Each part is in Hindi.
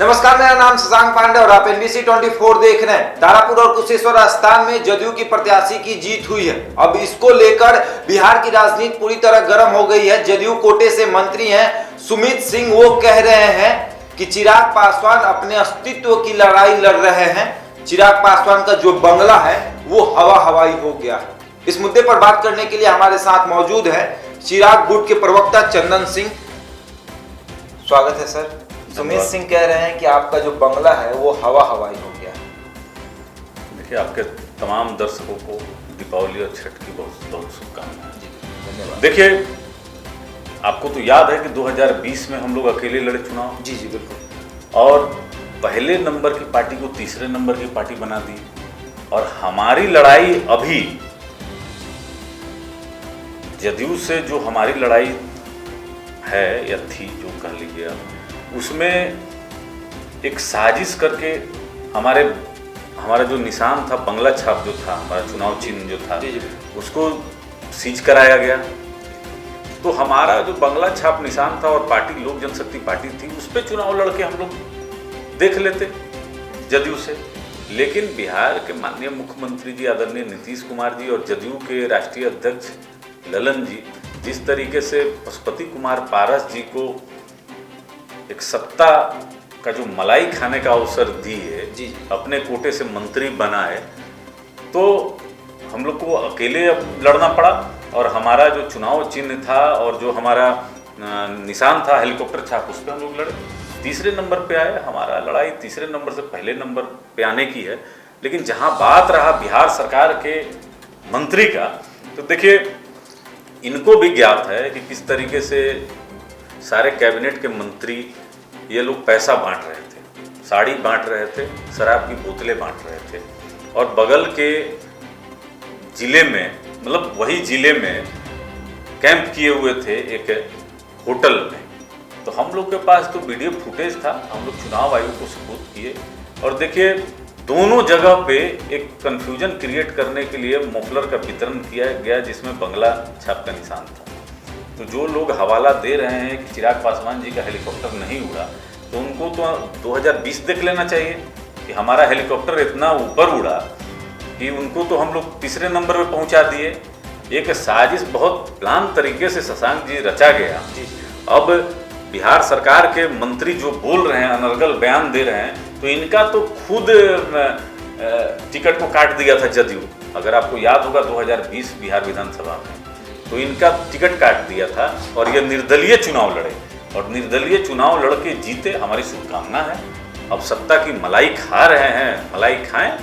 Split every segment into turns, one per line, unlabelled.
नमस्कार, मेरा नाम शशांक पांडे और आप NBC 24 देख रहे हैं। दानापुर और कुशेश्वर स्थान में जदयू की प्रत्याशी की जीत हुई है। अब इसको लेकर बिहार की राजनीति पूरी तरह गर्म हो गई है। जदयू कोटे से मंत्री हैं सुमित सिंह, वो कह रहे हैं कि चिराग पासवान अपने अस्तित्व की लड़ाई लड़ रहे हैं। चिराग पासवान का जो बंगला है वो हवा हवाई हो गया है। इस मुद्दे पर बात करने के लिए हमारे साथ मौजूद है चिराग गुट के प्रवक्ता चंदन सिंह। स्वागत है सर। सुमित सिंह कह रहे हैं कि आपका जो बंगला है वो हवा हवाई हो गया है।
देखिए, आपके तमाम दर्शकों को दीपावली और छठ की बहुत बहुत शुभकामनाएं।
धन्यवाद।
देखिए, आपको तो याद है कि 2020 में हम लोग अकेले लड़े चुनाव।
जी बिल्कुल।
और पहले नंबर की पार्टी को तीसरे नंबर की पार्टी बना दी। और हमारी लड़ाई अभी जदयू से जो हमारी लड़ाई है या थी, जो कह लीजिए आप, उसमें एक साजिश करके हमारा जो निशान था, बंगला छाप जो था, हमारा चुनाव चिन्ह जो था, उसको सीज कराया गया। तो हमारा जो बंगला छाप निशान था और पार्टी लोक जनशक्ति पार्टी थी, उस पर चुनाव लड़के हम लोग देख लेते जदयू से। लेकिन बिहार के माननीय मुख्यमंत्री जी आदरणीय नीतीश कुमार जी और जदयू के राष्ट्रीय अध्यक्ष ललन जी जिस तरीके से पशुपति कुमार पारस जी को एक सत्ता का जो मलाई खाने का अवसर दिए, अपने कोटे से मंत्री बनाए, तो हम लोग को अकेले अब लड़ना पड़ा। और हमारा जो चुनाव चिन्ह था और जो हमारा निशान था हेलीकॉप्टर छाप, उस पर हम लोग लड़े, तीसरे नंबर पे आए। हमारा लड़ाई तीसरे नंबर से पहले नंबर पे आने की है। लेकिन जहां बात रहा बिहार सरकार के मंत्री का, तो देखिए, इनको भी ज्ञात है कि किस तरीके से सारे कैबिनेट के मंत्री ये लोग पैसा बांट रहे थे, साड़ी बांट रहे थे, शराब की बोतलें बांट रहे थे। और बगल के जिले में, मतलब वही जिले में कैंप किए हुए थे एक होटल में। तो हम लोग के पास तो वीडियो फुटेज था, हम लोग चुनाव आयोग को सबूत किए। और देखिए, दोनों जगह पे एक कंफ्यूजन क्रिएट करने के लिए मफलर का वितरण किया गया जिसमें बंगला छाप का निशान था। तो जो लोग हवाला दे रहे हैं कि चिराग पासवान जी का हेलीकॉप्टर नहीं उड़ा, तो उनको तो 2020 देख लेना चाहिए कि हमारा हेलीकॉप्टर इतना ऊपर उड़ा कि उनको तो हम लोग तीसरे नंबर पे पहुंचा दिए। एक साजिश बहुत प्लान तरीके से शशांक जी रचा गया। अब बिहार सरकार के मंत्री जो बोल रहे हैं, अनर्गल बयान दे रहे हैं, तो इनका तो खुद टिकट को काट दिया था जदयू। अगर आपको याद होगा 2020 बिहार विधानसभा में, तो इनका टिकट काट दिया था और ये निर्दलीय चुनाव लड़े और निर्दलीय चुनाव लड़के जीते। हमारी शुभकामना है। अब सत्ता की मलाई खा रहे हैं, मलाई खाएं।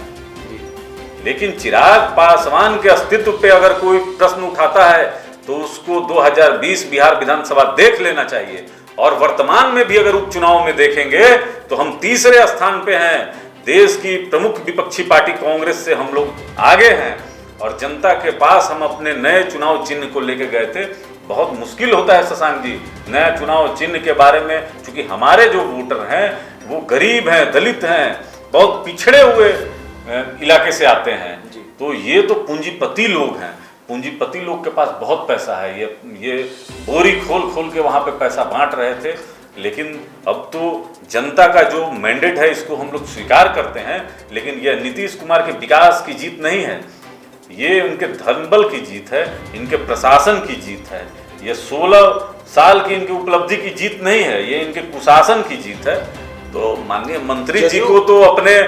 लेकिन चिराग पासवान के अस्तित्व पे अगर कोई प्रश्न उठाता है तो उसको 2020 बिहार विधानसभा देख लेना चाहिए। और वर्तमान में भी अगर उपचुनाव में देखेंगे तो हम तीसरे स्थान पे हैं। देश की प्रमुख विपक्षी पार्टी कांग्रेस से हम लोग आगे हैं। और जनता के पास हम अपने नए चुनाव चिन्ह को लेके गए थे। बहुत मुश्किल होता है शशांक जी नया चुनाव चिन्ह के बारे में, क्योंकि हमारे जो वोटर हैं वो गरीब हैं, दलित हैं, बहुत पिछड़े हुए इलाके से आते हैं। तो ये तो पूंजीपति लोग हैं। पूंजीपति लोग के पास बहुत पैसा है। ये बोरी खोल खोल के वहाँ पे पैसा बांट रहे थे। लेकिन अब तो जनता का जो मैंडेट है इसको हम लोग स्वीकार करते हैं। लेकिन यह नीतीश कुमार के विकास की जीत नहीं है, ये उनके धर्मबल की जीत है, इनके प्रशासन की जीत है। ये 16 साल की इनकी उपलब्धि की जीत नहीं है, ये इनके कुशासन की जीत है। तो माननीय मंत्री जी को तो अपने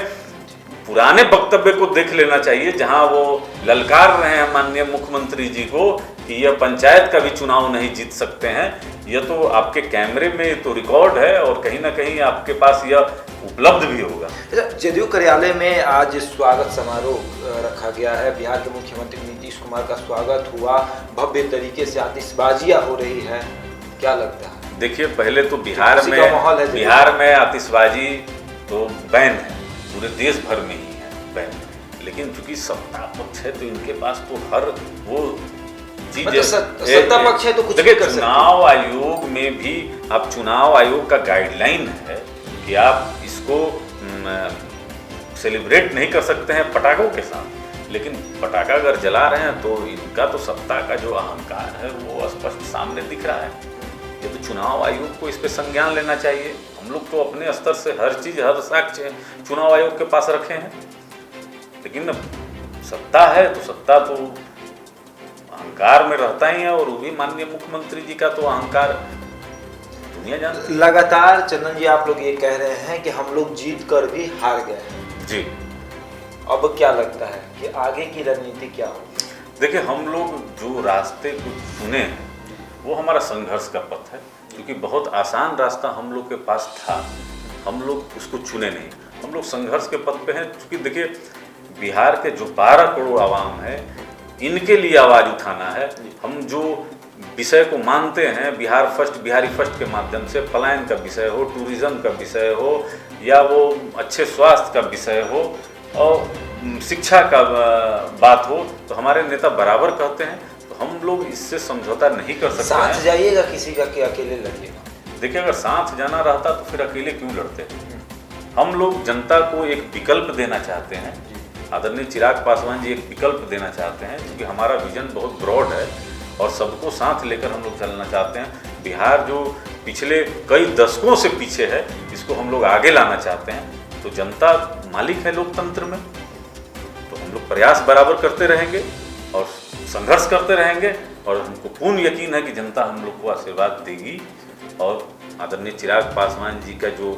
पुराने वक्तव्य को देख लेना चाहिए, जहां वो ललकार रहे हैं माननीय मुख्यमंत्री जी को कि यह पंचायत का भी चुनाव नहीं जीत सकते हैं। यह तो आपके कैमरे में तो रिकॉर्ड है और कहीं ना कहीं आपके पास यह उपलब्ध भी होगा।
जदयू कार्यालय में आज स्वागत समारोह रखा गया है। बिहार के मुख्यमंत्री नीतीश कुमार का स्वागत हुआ, भव्य तरीके से आतिशबाजियां हो रही है। क्या लगता है?
देखिए, पहले तो बिहार में आतिशबाजी तो बैन है, पूरे देश भर में ही है बैन। लेकिन चूंकि सत्ता पक्ष है तो इनके पास तो हर वो चीज
सत्ता पक्ष है तो कुछ
देखिए, चुनाव आयोग में भी अब चुनाव आयोग का गाइडलाइन है कि आप इसको सेलिब्रेट नहीं कर सकते हैं पटाखों के साथ। लेकिन पटाखा अगर जला रहे हैं तो इनका तो सत्ता का जो अहंकार है वो स्पष्ट सामने दिख रहा है। ये तो चुनाव आयोग को इस पे संज्ञान लेना चाहिए। हम लोग तो अपने स्तर से हर चीज़, हर साक्ष्य चुनाव आयोग के पास रखे हैं, लेकिन सत्ता है तो सत्ता तो अहंकार में रहता ही है, और वो भी माननीय मुख्यमंत्री जी का तो अहंकार दुनिया जानती है।
लगातार चंदन जी आप लोग ये कह रहे हैं कि हम लोग जीत कर भी हार गए हैं
जी।
अब क्या लगता है कि आगे की रणनीति क्या होगी?
देखिए, हम लोग जो रास्ते को चुने हैं वो हमारा संघर्ष का पथ है, क्योंकि बहुत आसान रास्ता हम लोग के पास था, हम लोग उसको चुने नहीं, हम लोग संघर्ष के पथ पे हैं। क्योंकि देखिए, बिहार के जो 12 करोड़ आवाम है, इनके लिए आवाज़ उठाना है। हम जो विषय को मानते हैं, बिहार फर्स्ट, बिहारी फर्स्ट के माध्यम से, पलायन का विषय हो, टूरिज्म का विषय हो, या वो अच्छे स्वास्थ्य का विषय हो, और शिक्षा का बात हो, तो हमारे नेता बराबर कहते हैं, तो हम लोग इससे समझौता नहीं कर सकते
साथ
हैं।
जाइएगा किसी का कि अकेले लड़िएगा?
देखिए, अगर साथ जाना रहता तो फिर अकेले क्यों लड़ते हैं? हम लोग जनता को एक विकल्प देना चाहते हैं। आदरणीय चिराग पासवान जी एक विकल्प देना चाहते हैं, क्योंकि हमारा विजन बहुत ब्रॉड है और सबको साथ लेकर हम लोग चलना चाहते हैं। बिहार जो पिछले कई दशकों से पीछे है, इसको हम लोग आगे लाना चाहते हैं। तो जनता मालिक है लोकतंत्र में, तो हम लोग प्रयास बराबर करते रहेंगे और संघर्ष करते रहेंगे, और हमको पूर्ण यकीन है कि जनता हम लोग को आशीर्वाद देगी, और आदरणीय चिराग पासवान जी का जो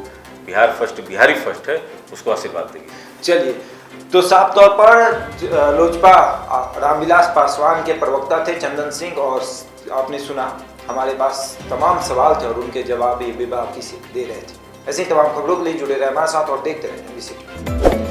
बिहार फर्स्ट, बिहारी फर्स्ट है, उसको आशीर्वाद देगी।
चलिए, तो साफ तौर पर लोजपा रामविलास पासवान के प्रवक्ता थे चंदन सिंह, और आपने सुना हमारे पास तमाम सवाल थे और उनके जवाब ये बेबाकी से दे रहे थे। ऐसी तमाम खबरों के लिए जुड़े रहे हमारे साथ और देखते रहे NBC।